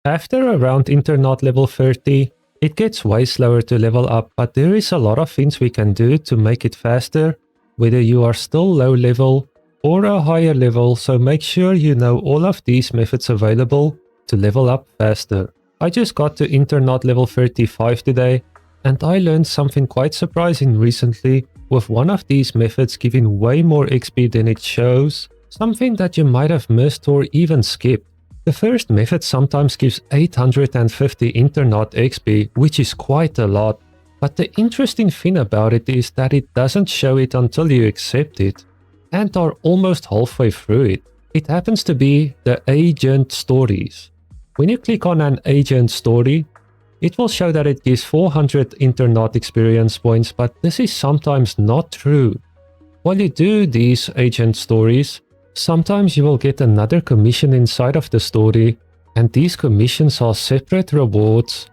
After around Internaut level 30, it gets way slower to level up, but there is a lot of things we can do to make it faster, whether you are still low level or a higher level, so make sure you know all of these methods available to level up faster. I just got to Internaut level 35 today, and I learned something quite surprising recently, with one of these methods giving way more XP than it shows, something that you might have missed or even skipped. The first method sometimes gives 850 Internaut XP, which is quite a lot, but the interesting thing about it is that it doesn't show it until you accept it, and are almost halfway through it. It happens to be the agent stories. When you click on an agent story, it will show that it gives 400 Internaut experience points, but this is sometimes not true. While you do these agent stories, sometimes you will get another commission inside of the story, and these commissions are separate rewards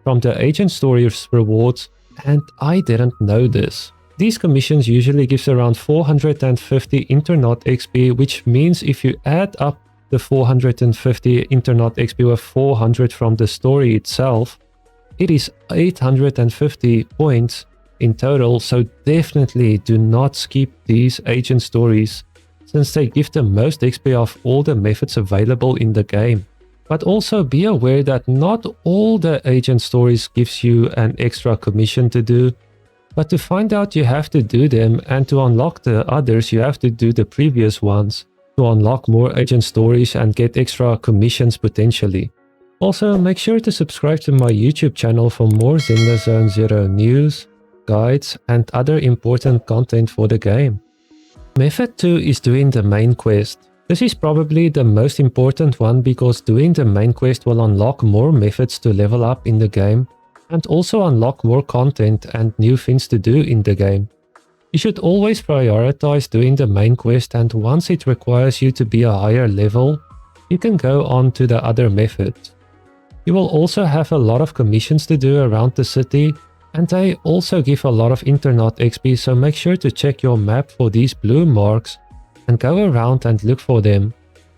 from the agent stories rewards, and I didn't know this. These commissions usually gives around 450 Internaut XP, which means if you add up the 450 Internaut XP with 400 from the story itself, it is 850 points in total, so definitely do not skip these agent stories, since they give the most XP of all the methods available in the game. But also be aware that not all the agent stories gives you an extra commission to do, but to find out you have to do them, and to unlock the others you have to do the previous ones, to unlock more agent stories and get extra commissions potentially. Also, make sure to subscribe to my YouTube channel for more Zenless Zone Zero news, guides, and other important content for the game. Method 2 is doing the main quest. This is probably the most important one because doing the main quest will unlock more methods to level up in the game, and also unlock more content and new things to do in the game. You should always prioritize doing the main quest, and once it requires you to be a higher level, you can go on to the other methods. You will also have a lot of commissions to do around the city, and they also give a lot of Internaut XP, so make sure to check your map for these blue marks and go around and look for them.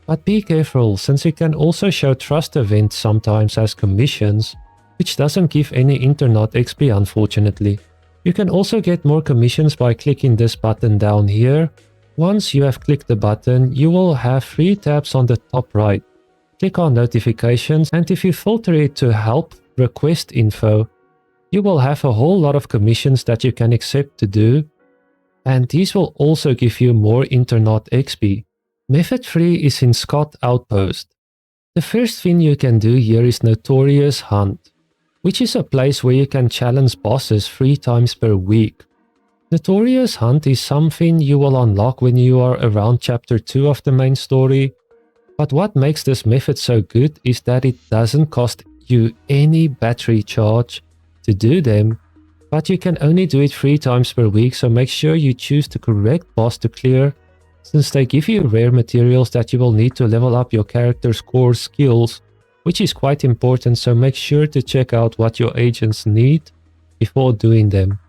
But be careful, since it can also show trust events sometimes as commissions, which doesn't give any Internaut XP unfortunately. You can also get more commissions by clicking this button down here. Once you have clicked the button, you will have 3 tabs on the top right. Click on notifications, and if you filter it to help request info, you will have a whole lot of commissions that you can accept to do, and these will also give you more Internaut XP. Method 3 is in Scott Outpost. The first thing you can do here is Notorious Hunt, which is a place where you can challenge bosses 3 times per week. Notorious Hunt is something you will unlock when you are around chapter 2 of the main story, but what makes this method so good is that it doesn't cost you any battery charge to do them, but you can only do it 3 times per week, so make sure you choose the correct boss to clear, since they give you rare materials that you will need to level up your character's core skills, which is quite important, so make sure to check out what your agents need before doing them.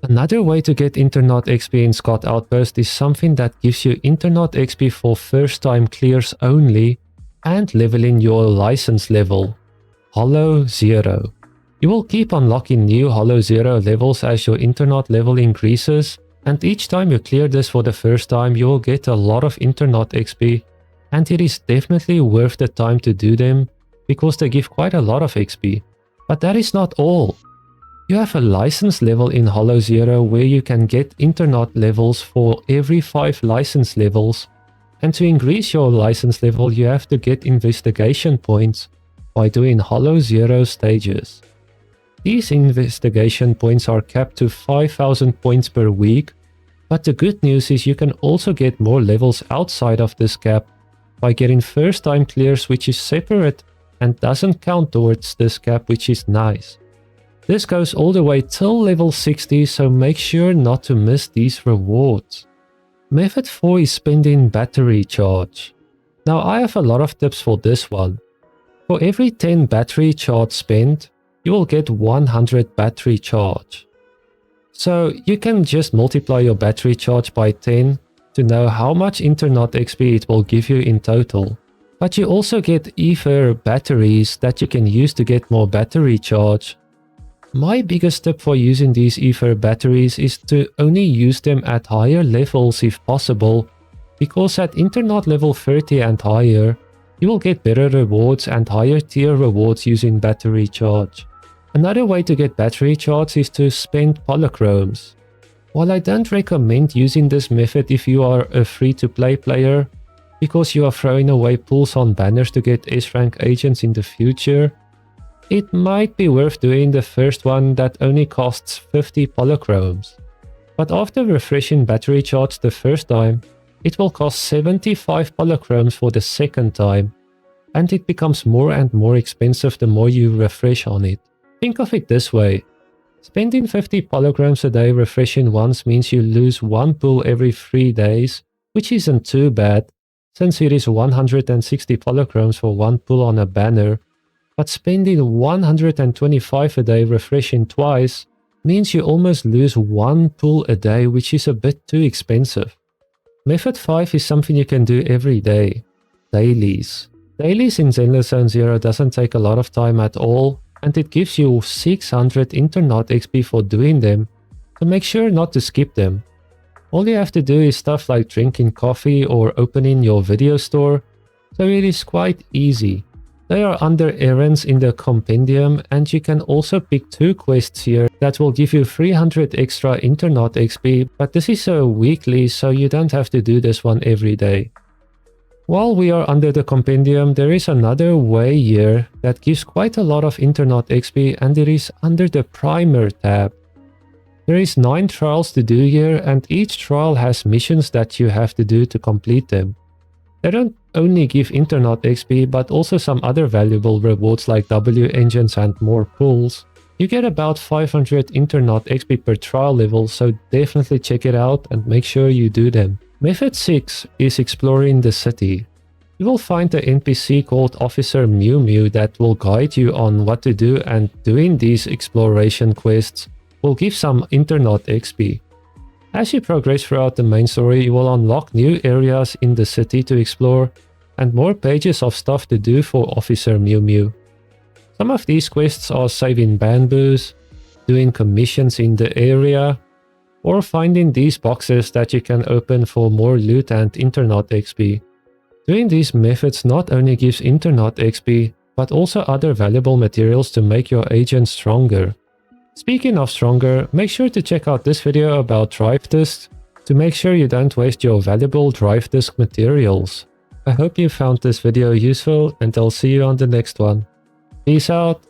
Another way to get Internaut XP in Scott Outpost is something that gives you Internaut XP for first time clears only and leveling your license level, Hollow Zero. You will keep unlocking new Hollow Zero levels as your Internaut level increases, and each time you clear this for the first time you will get a lot of Internaut XP, and it is definitely worth the time to do them because they give quite a lot of XP. But that is not all. You have a license level in Hollow Zero where you can get Internaut levels for every 5 license levels, and to increase your license level you have to get investigation points by doing Hollow Zero stages. These investigation points are capped to 5,000 points per week, but the good news is you can also get more levels outside of this cap by getting first time clears, which is separate and doesn't count towards this cap, which is nice. This goes all the way till level 60, so make sure not to miss these rewards. Method 4 is spending battery charge. Now I have a lot of tips for this one. For every 10 battery charge spent, you will get 100 battery charge. So you can just multiply your battery charge by 10 to know how much Internaut XP it will give you in total. But you also get ether batteries that you can use to get more battery charge. My biggest tip for using these ether batteries is to only use them at higher levels if possible, because at Internaut level 30 and higher, you will get better rewards and higher tier rewards using battery charge. Another way to get battery charge is to spend polychromes. While I don't recommend using this method if you are a free-to-play player, because you are throwing away pulls on banners to get S-rank agents in the future, it might be worth doing the first one that only costs 50 polychromes. But after refreshing battery charge the first time, it will cost 75 polychromes for the second time, and it becomes more and more expensive the more you refresh on it. Think of it this way. Spending 50 polychromes a day refreshing once means you lose one pull every 3 days, which isn't too bad, since it is 160 polychromes for one pull on a banner, but spending 125 a day refreshing twice means you almost lose one pull a day, which is a bit too expensive. Method 5 is something you can do every day. Dailies. Dailies in Zenless Zone Zero doesn't take a lot of time at all, and it gives you 600 Internaut XP for doing them, so make sure not to skip them. All you have to do is stuff like drinking coffee or opening your video store, so it is quite easy. They are under errands in the compendium, and you can also pick 2 quests here that will give you 300 extra Internaut XP, but this is a weekly, so you don't have to do this one every day. While we are under the compendium, there is another way here that gives quite a lot of Internaut XP, and it is under the primer tab. There is 9 trials to do here, and each trial has missions that you have to do to complete them. They don't only give Internaut XP, but also some other valuable rewards like W engines and more pulls. You get about 500 Internaut XP per trial level, so definitely check it out and make sure you do them. Method 6 is exploring the city. You will find an NPC called Officer Mew Mew that will guide you on what to do, and doing these exploration quests will give some Internaut XP. As you progress throughout the main story, you will unlock new areas in the city to explore and more pages of stuff to do for Officer Mew Mew. Some of these quests are saving bamboos, doing commissions in the area, or finding these boxes that you can open for more loot and Internaut XP. Doing these methods not only gives Internaut XP, but also other valuable materials to make your agent stronger. Speaking of stronger, make sure to check out this video about drive disks to make sure you don't waste your valuable drive disk materials. I hope you found this video useful, and I'll see you on the next one. Peace out.